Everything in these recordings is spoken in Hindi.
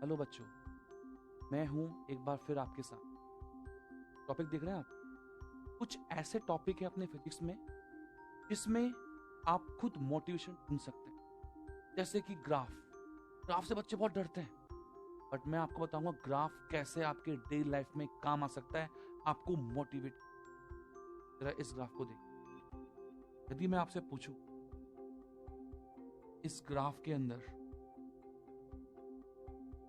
हेलो बच्चों, मैं हूं एक बार फिर आपके साथ। टॉपिक देख रहे हैं आप? कुछ ऐसे टॉपिक है अपने फिजिक्स में जिसमें आप खुद मोटिवेशन ढूंढ सकते हैं, जैसे कि ग्राफ से बच्चे बहुत डरते हैं, बट मैं आपको बताऊंगा ग्राफ कैसे आपके डेली लाइफ में काम आ सकता है, आपको मोटिवेट। जरा इस ग्राफ को देखिए। यदि मैं आपसे पूछूं इस ग्राफ के अंदर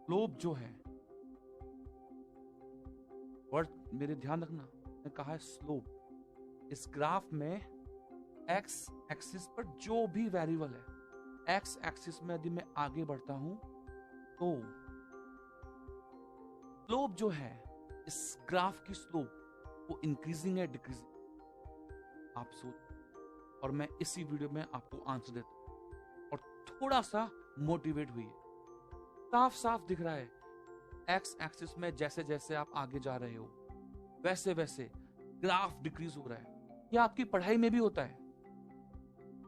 स्लोप जो है, वर्ड मेरे ध्यान रखना, मैंने कहा है स्लोप। इस ग्राफ में एक्स एक्सिस पर जो भी वेरिएबल है, एक्स एक्सिस में यदि मैं आगे बढ़ता हूं तो स्लोप जो है, इस ग्राफ की स्लोप वो इंक्रीजिंग है डिक्रीजिंग, आप सोच। और मैं इसी वीडियो में आपको आंसर देता हूं और थोड़ा सा मोटिवेट हुई है। साफ साफ दिख रहा है एक्स एक्सिस में जैसे जैसे आप आगे जा रहे हो वैसे वैसे ग्राफ डिक्रीज हो रहा है। ये आपकी पढ़ाई में भी होता है,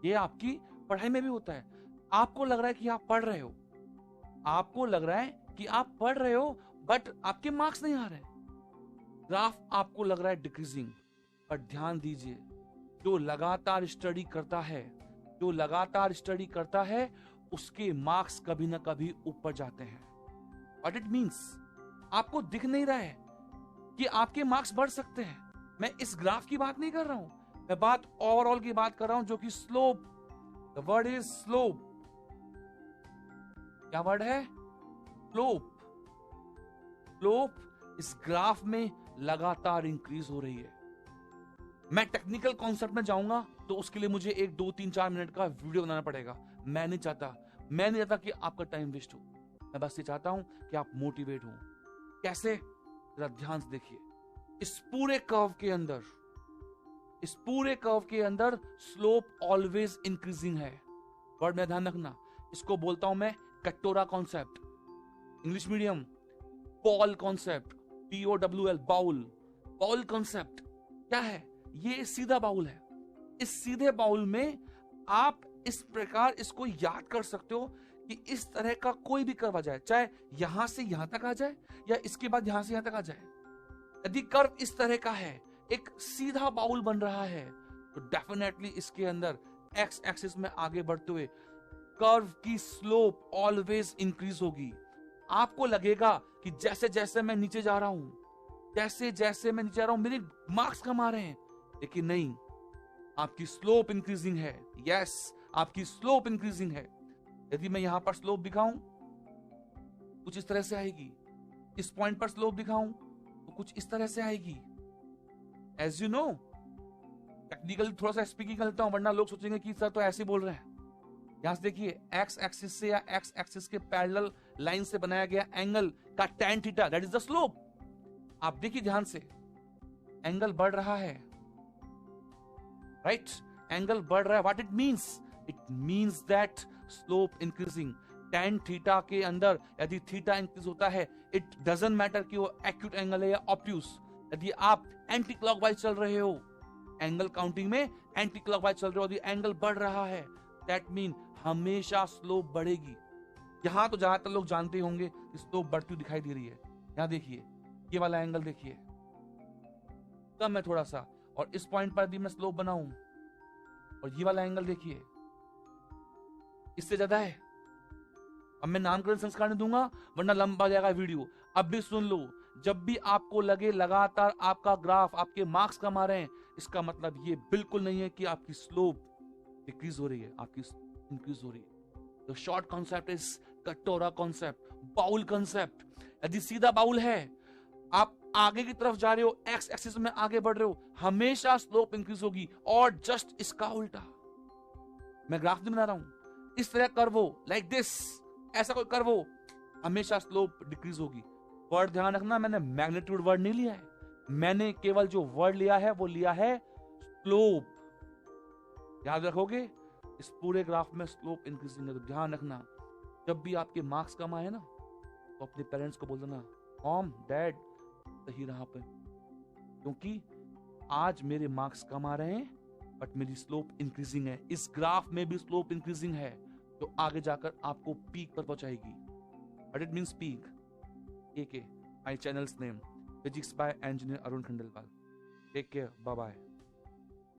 ये आपकी पढ़ाई में भी होता है। आपको लग रहा है कि आप पढ़ रहे हो, आपको लग रहा है कि आप पढ़ रहे हो, बट आपके मार्क्स नहीं आ रहे, ग्राफ आपको लग रहा है डिक्रीजिंग। पर ध्यान दीजिए, जो लगातार स्टडी करता है, जो लगातार स्टडी करता है उसके मार्क्स कभी ना कभी ऊपर जाते हैं। व्हाट इट मींस, आपको दिख नहीं रहा है कि आपके मार्क्स बढ़ सकते हैं। मैं इस ग्राफ की बात नहीं कर रहा हूं, मैं बात ओवरऑल की बात कर रहा हूं, जो कि slope. The word is slope. क्या वर्ड है? स्लोप। स्लोप इस ग्राफ में लगातार इंक्रीज हो रही है। मैं टेक्निकल कॉन्सेप्ट में जाऊंगा तो उसके लिए मुझे 1, 2, 3, 4 मिनट का वीडियो बनाना पड़ेगा। मैं नहीं चाहता कि आपका टाइम वेस्ट हो। मैं बस ये चाहता हूं कि आप मोटिवेट हो। कैसे? जरा ध्यान से देखिए। इस पूरे कर्व के अंदर स्लोप ऑलवेज इंक्रीजिंग है। वर्ड में ध्यान रखना, इसको बोलता हूं मैं कटोरा concept, English medium ball concept, POWL, bowl concept. क्या है ये? सीधा बाउल है। इस सीधे बाउल में आप इस प्रकार इसको याद कर सकते हो कि इस तरह का कोई भी कर्व आ जाए, चाहे यहां से यहां तक आ जाए या इसके बाद यहां से यहां तक आ जाए। यदि कर्व इस तरह का है, एक सीधा बाउल बन रहा है, तो डेफिनेटली इसके अंदर एक्स एक्सिस में आगे बढ़ते हुए कर्व की स्लोप ऑलवेज इंक्रीज होगी। आपको लगेगा कि जैसे जैसे मैं नीचे जा रहा हूं मेरे मार्क्स कम आ रहे हैं, लेकिन नहीं, आपकी स्लोप इंक्रीजिंग है। यस, आपकी स्लोप इंक्रीजिंग है। यदि मैं यहां पर स्लोप दिखाऊं कुछ इस तरह से आएगी, इस पॉइंट पर स्लोप दिखाऊं तो कुछ इस तरह से आएगी। एज यू नो, टेक्निकली थोड़ा सा स्पीकिंग कर लेता हूं, वरना लोग सोचेंगे कि सर तो ऐसे बोल रहे हैं। यहां से देखिए, एक्स एक्सिस से या एक्स एक्सिस के पैरेलल लाइन से बनाया गया एंगल का tan theta, that is the slope. आप देखिए ध्यान से, एंगल बढ़ रहा है, राइट? एंगल बढ़ रहा है। What it means? It means that slope increasing. tan theta के अंदर यदि थीटा इंक्रीज होता है, इट डजंट मैटर कि वो एक्यूट एंगल है या ऑब्ट्यूस। यदि आप एंटी क्लॉकवाइज चल रहे हो, एंगल काउंटिंग में एंटी क्लॉकवाइज चल रहे हो, यदि एंगल बढ़ रहा है, दैट मीन हमेशा स्लोप बढ़ेगी। यहां तो ज्यादातर लोग जानते होंगे कि स्लोप बढ़ती हुई दिखाई दे रही है। यहां देखिए, ये वाला एंगल देखिए कम है थोड़ा सा, और इस पॉइंट पर यदि मैं स्लोप बनाऊं और ये वाला एंगल देखिए इससे ज्यादा है। अब मैं नामकरण संस्कार नहीं दूंगा वरना लंबा जाएगा वीडियो। अब भी सुन लो, जब भी आपको लगे लगातार आपका ग्राफ, आपके मार्क्स कम आ रहे हैं, इसका मतलब ये बिल्कुल नहीं है कि आपकी स्लोप डिक्रीज हो रही है, आपकी इंक्रीज हो रही है। द शॉर्ट कॉन्सेप्ट इज कटोरा कॉन्सेप्ट, बाउल कॉन्सेप्ट। यदि सीधा बाउल है, आप आगे की तरफ जा रहे हो, एक्स एक्सिस में आगे बढ़ रहे हो, हमेशा स्लोप इंक्रीज होगी। और जस्ट इसका उल्टा, मैं ग्राफ नहीं बना रहा हूं, इस तरह कर्व हो, लाइक दिस, ऐसा कोई कर्व हो, हमेशा स्लोप डिक्रीज होगी। वर्ड ध्यान रखना, मैंने मैग्नीट्यूड वर्ड नहीं लिया है, मैंने केवल जो वर्ड लिया है वो लिया है स्लोप। याद रखोगे, इस पूरे ग्राफ में स्लोप इंक्रीजिंग है। तो ध्यान रखना, जब भी आपके मार्क्स कम आए ना, तो अपने पेरेंट्स को बोल देना, मॉम डैड सही राह पे, क्योंकि आज मेरे मार्क्स कम आ रहे हैं बट मेरी स्लोप इंक्रीजिंग है। इस ग्राफ में भी स्लोप इंक्रीजिंग है, जो आगे जाकर आपको पीक पर पहुंचाएगी। But it means peak, AK. My channel's name, Physics by Engineer Arun Khandelwal. Take care. Bye bye.